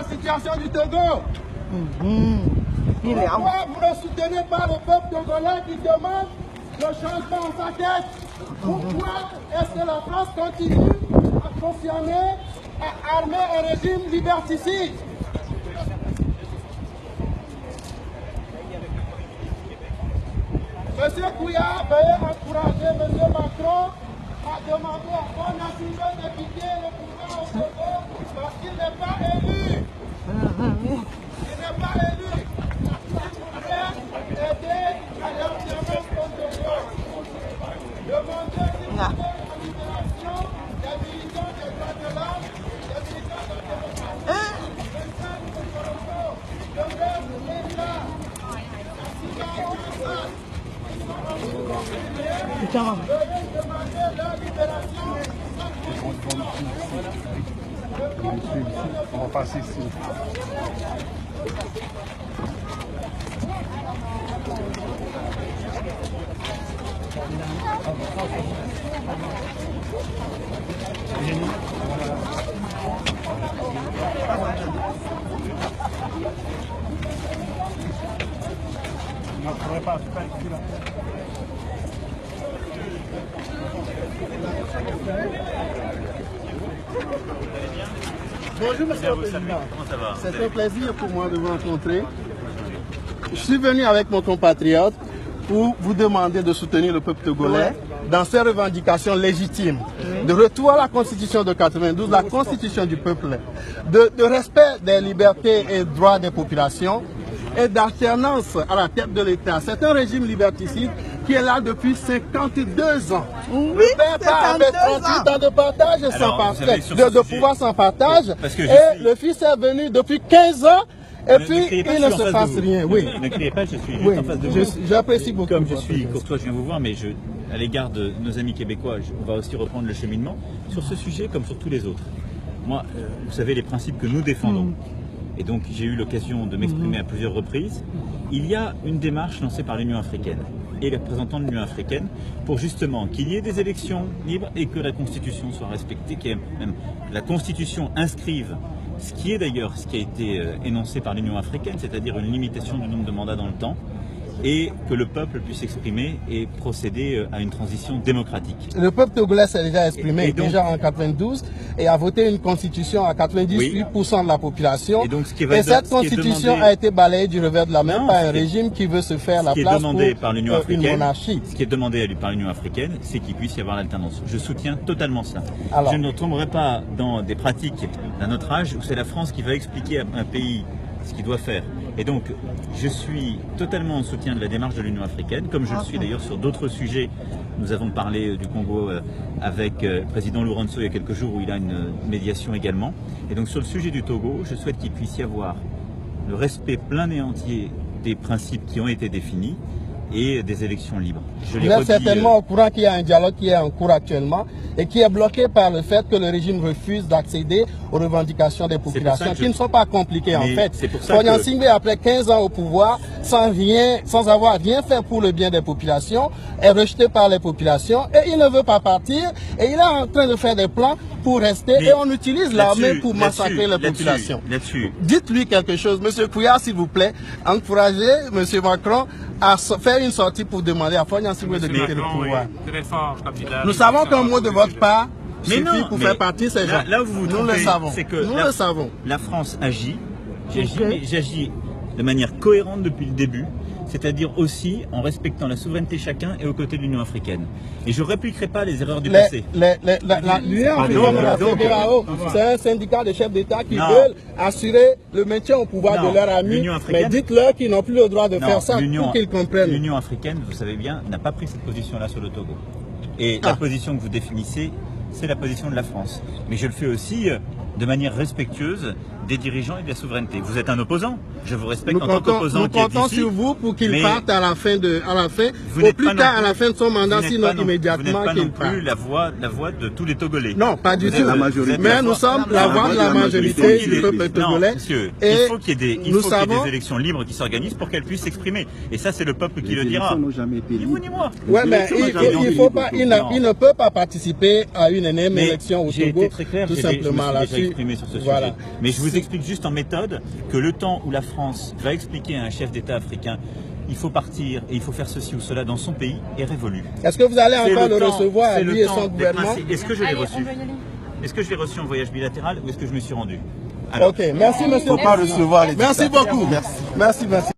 la situation du Togo. Pourquoi vous ne soutenez pas le peuple togolais qui demande le changement en sa tête? Pourquoi est-ce que la France continue à confirmer, à armer un régime liberticide? Monsieur Couillard, veuillez encourager Monsieur Macron à demander à son assemblée de quitter le pouvoir au Togo parce qu'il n'est pas élu. Il n'est pas élu. Il est aider à l'alternance contemporaine. Demandez s'il vous plaît la libération des militants des droits de l'homme, des militants de la démocratie, des femmes de Toronto, de l'Est et de l'Est. On va passer ici. Non, je ne pourrais pas faire ici là. Bonjour Monsieur le Président. Comment ça va? C'est un plaisir pour moi de vous rencontrer. Je suis venu avec mon compatriote pour vous demander de soutenir le peuple togolais dans ses revendications légitimes, de retour à la Constitution de 92, la Constitution du peuple, de respect des libertés et droits des populations et d'alternance à la tête de l'État. C'est un régime liberticide qui est là depuis 52 ans. Oui, le père avait 38 ans de partage et sans partage, de pouvoir sans partage. Et le fils est venu depuis 15 ans. Et puis, il ne se passe rien. Oui. Ne criez pas, je suis juste en face de vous. J'apprécie beaucoup. Comme je suis courtois, je viens vous voir, mais à l'égard de nos amis québécois, on va aussi reprendre le cheminement sur ce sujet comme sur tous les autres. Moi, vous savez les principes que nous défendons. Et donc, j'ai eu l'occasion de m'exprimer à plusieurs reprises. Il y a une démarche lancée par l'Union africaine et les représentants de l'Union africaine pour justement qu'il y ait des élections libres et que la Constitution soit respectée, que même la Constitution inscrive ce qui est d'ailleurs ce qui a été énoncé par l'Union africaine, c'est-à-dire une limitation du nombre de mandats dans le temps, et que le peuple puisse s'exprimer et procéder à une transition démocratique. Le peuple togolais s'est déjà exprimé déjà en 92 et a voté une constitution à 98% de la population. Et cette constitution a été balayée du revers de la main par un régime qui veut se faire la place pour une monarchie. Ce qui est demandé par l'Union africaine, c'est qu'il puisse y avoir l'alternance. Je soutiens totalement cela. Je ne tomberai pas dans des pratiques d'un autre âge où c'est la France qui va expliquer à un pays ce qu'il doit faire. Et donc, je suis totalement en soutien de la démarche de l'Union africaine, comme je le suis d'ailleurs sur d'autres sujets. Nous avons parlé du Congo avec le président Lourenço il y a quelques jours où il a une médiation également. Et donc sur le sujet du Togo, je souhaite qu'il puisse y avoir le respect plein et entier des principes qui ont été définis et des élections libres. Vous êtes certainement au courant qu'il y a un dialogue qui est en cours actuellement et qui est bloqué par le fait que le régime refuse d'accéder aux revendications des populations qui ne sont pas compliquées en fait. Fognan Singbe, après 15 ans au pouvoir, sans avoir rien fait pour le bien des populations, est rejeté par les populations et il ne veut pas partir et il est en train de faire des plans pour rester et on utilise l'armée pour massacrer les populations. Dites-lui quelque chose, Monsieur Couillard, s'il vous plaît, encouragez Monsieur Macron à faire une sortie pour demander à Fognan Singbe de quitter le pouvoir. Nous savons qu'un mot de votre part suffit pour faire partir ces gens. Là où vous nous le savons. Nous le savons. La France agit. J'agis de manière cohérente depuis le début, c'est-à-dire aussi en respectant la souveraineté de chacun et aux côtés de l'Union africaine. Et je ne répliquerai pas les erreurs du passé. L'Union africaine, c'est un syndicat de chefs d'État qui veulent assurer le maintien au pouvoir de leurs amis. Mais dites-leur qu'ils n'ont plus le droit de faire ça pour qu'ils comprennent. L'Union africaine, vous savez bien, n'a pas pris cette position-là sur le Togo. Et la position que vous définissez, c'est la position de la France. Mais je le fais aussi de manière respectueuse des dirigeants et de la souveraineté. Vous êtes un opposant, je vous respecte en tant qu'opposant qui est ici. Nous comptons sur vous pour qu'il parte à la fin, au plus tard à la fin de son mandat, sinon immédiatement qu'il parte. Vous n'êtes pas non plus la voix de tous les Togolais. Non, pas du tout. Mais nous sommes la voix de la majorité du peuple togolais. Il faut qu'il y ait des élections libres qui s'organisent pour qu'elles puissent s'exprimer. Et ça, c'est le peuple qui le dira. Ni vous ni moi. Oui, mais il ne peut pas participer à une énième élection au Togo, tout simplement là-dessus. exprimer sur ce voilà. sujet. Mais je vous explique juste en méthode que le temps où la France va expliquer à un chef d'État africain il faut partir et il faut faire ceci ou cela dans son pays est révolu. Est-ce que vous allez encore le recevoir, lui et son gouvernement? Est-ce que je l'ai reçu? Est-ce que je l'ai reçu en voyage bilatéral ou est-ce que je me suis rendu? Alors, ok, merci monsieur. Il ne faut pas recevoir les Merci dictateurs. beaucoup. Merci.